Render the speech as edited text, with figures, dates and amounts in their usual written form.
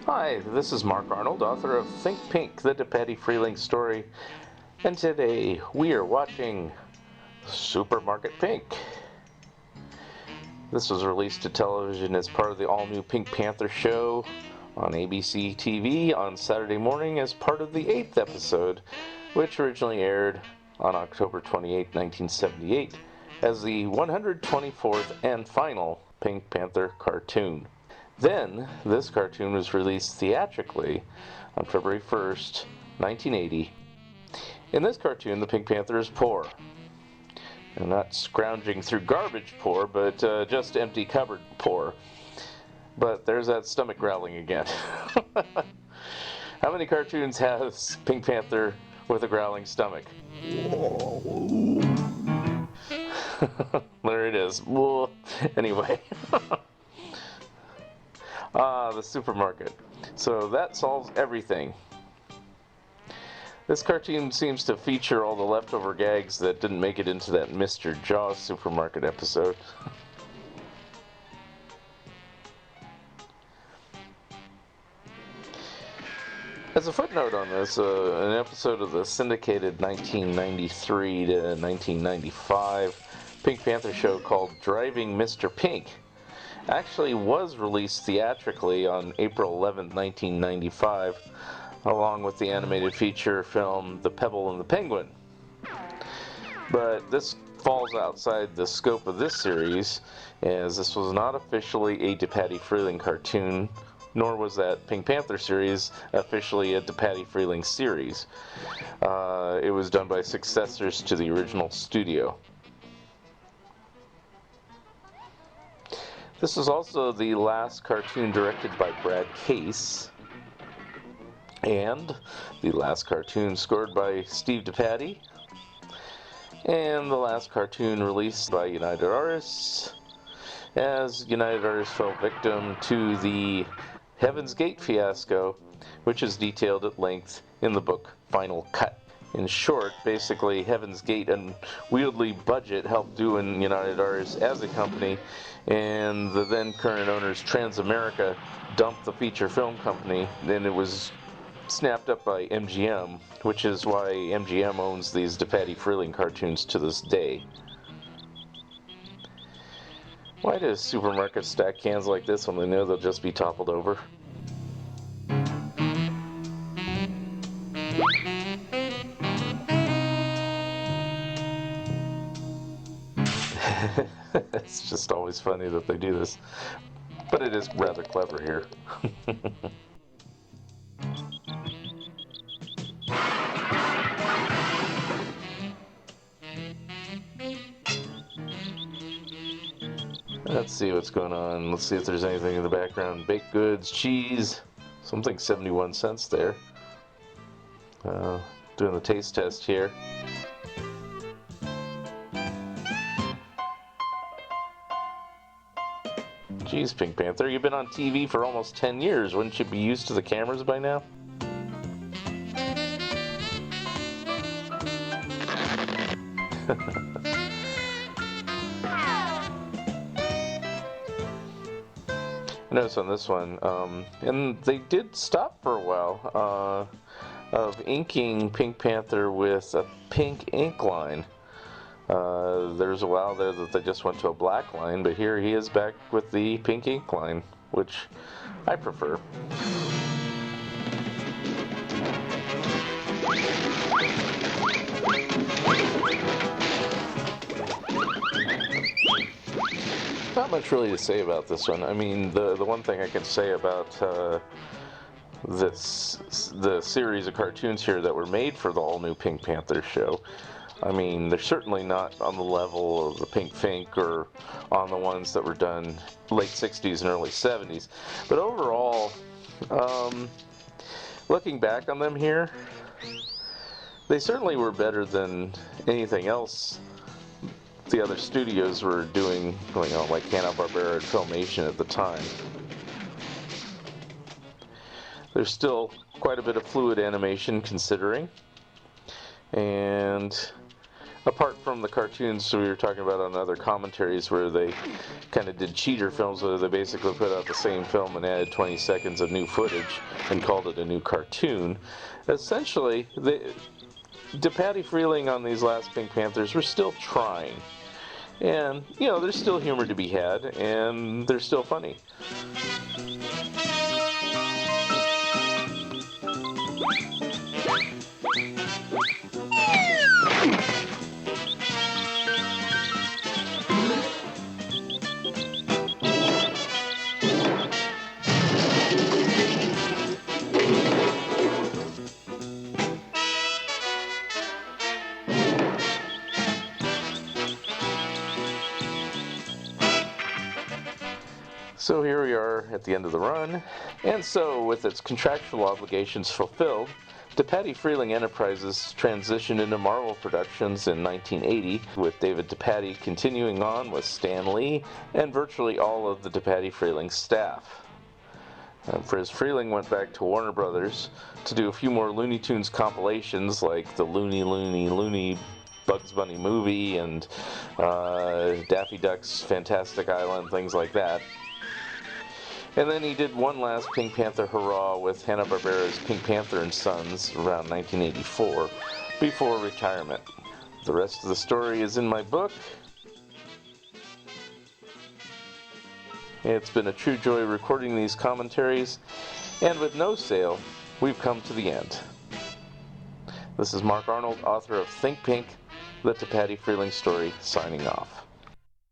Hi, this is Mark Arnold, author of Think Pink, the Patty Freeling story, and today we are watching Supermarket Pink. This was released to television as part of the all-new Pink Panther show on ABC TV on Saturday morning as part of the 8th episode, which originally aired on October 28, 1978, as the 124th and final Pink Panther cartoon. Then, this cartoon was released theatrically on February 1st, 1980. In this cartoon, the Pink Panther is poor. And not scrounging through garbage poor, but just empty cupboard poor. But there's that stomach growling again. How many cartoons has Pink Panther with a growling stomach? There it is. Anyway. The supermarket. So that solves everything. This cartoon seems to feature all the leftover gags that didn't make it into that Mr. Jaws supermarket episode. As a footnote on this, an episode of the syndicated 1993 to 1995 Pink Panther show called Driving Mr. Pink actually was released theatrically on April 11, 1995, along with the animated feature film The Pebble and the Penguin. But this falls outside the scope of this series, as this was not officially a DePatie Freeling cartoon, nor was that Pink Panther series officially a DePatie Freeling series. It was done by successors to the original studio. This is also the last cartoon directed by Brad Case, and the last cartoon scored by Steve DePatie, and the last cartoon released by United Artists, as United Artists fell victim to the Heaven's Gate fiasco, which is detailed at length in the book Final Cut. In short, basically, Heaven's Gate and unwieldy budget helped doing United Artists as a company, and the then current owners Transamerica dumped the feature film company, and it was snapped up by MGM, which is why MGM owns these DePatie Freeling cartoons to this day. Why does supermarket stack cans like this when they know they'll just be toppled over? It's just always funny that they do this, but it is rather clever here. Let's see what's going on. Let's see if there's anything in the background. Baked goods, cheese, something 71 cents there. Doing the taste test here. Geez, Pink Panther, you've been on TV for almost 10 years. Wouldn't you be used to the cameras by now? Notice on this one, and they did stop for a while, of inking Pink Panther with a pink ink line. There's a while there that they just went to a black line, but here he is back with the pink ink line, which I prefer. Not much really to say about this one. I mean, the one thing I can say about the series of cartoons here that were made for the all-new Pink Panther show, I mean, they're certainly not on the level of the Pink Phink or on the ones that were done late 60s and early 70s. But overall, looking back on them here, they certainly were better than anything else the other studios were doing, you know, like Hanna-Barbera and Filmation at the time. There's still quite a bit of fluid animation considering, and apart from the cartoons we were talking about on other commentaries where they kind of did cheater films where they basically put out the same film and added 20 seconds of new footage and called it a new cartoon, essentially DePatie Freeling on these last Pink Panthers were still trying. And, you know, there's still humor to be had, and they're still funny. So here we are at the end of the run, and so with its contractual obligations fulfilled, DePatie Freeling Enterprises transitioned into Marvel Productions in 1980, with David DePatie continuing on with Stan Lee and virtually all of the DePatie Freeling staff. Friz Freeling went back to Warner Brothers to do a few more Looney Tunes compilations like the Looney Bugs Bunny movie and Daffy Duck's Fantastic Island, things like that. And then he did one last Pink Panther hurrah with Hanna-Barbera's Pink Panther and Sons around 1984 before retirement. The rest of the story is in my book. It's been a true joy recording these commentaries, and with no sale, we've come to the end. This is Mark Arnold, author of Think Pink, the DePatie Freeling story, signing off.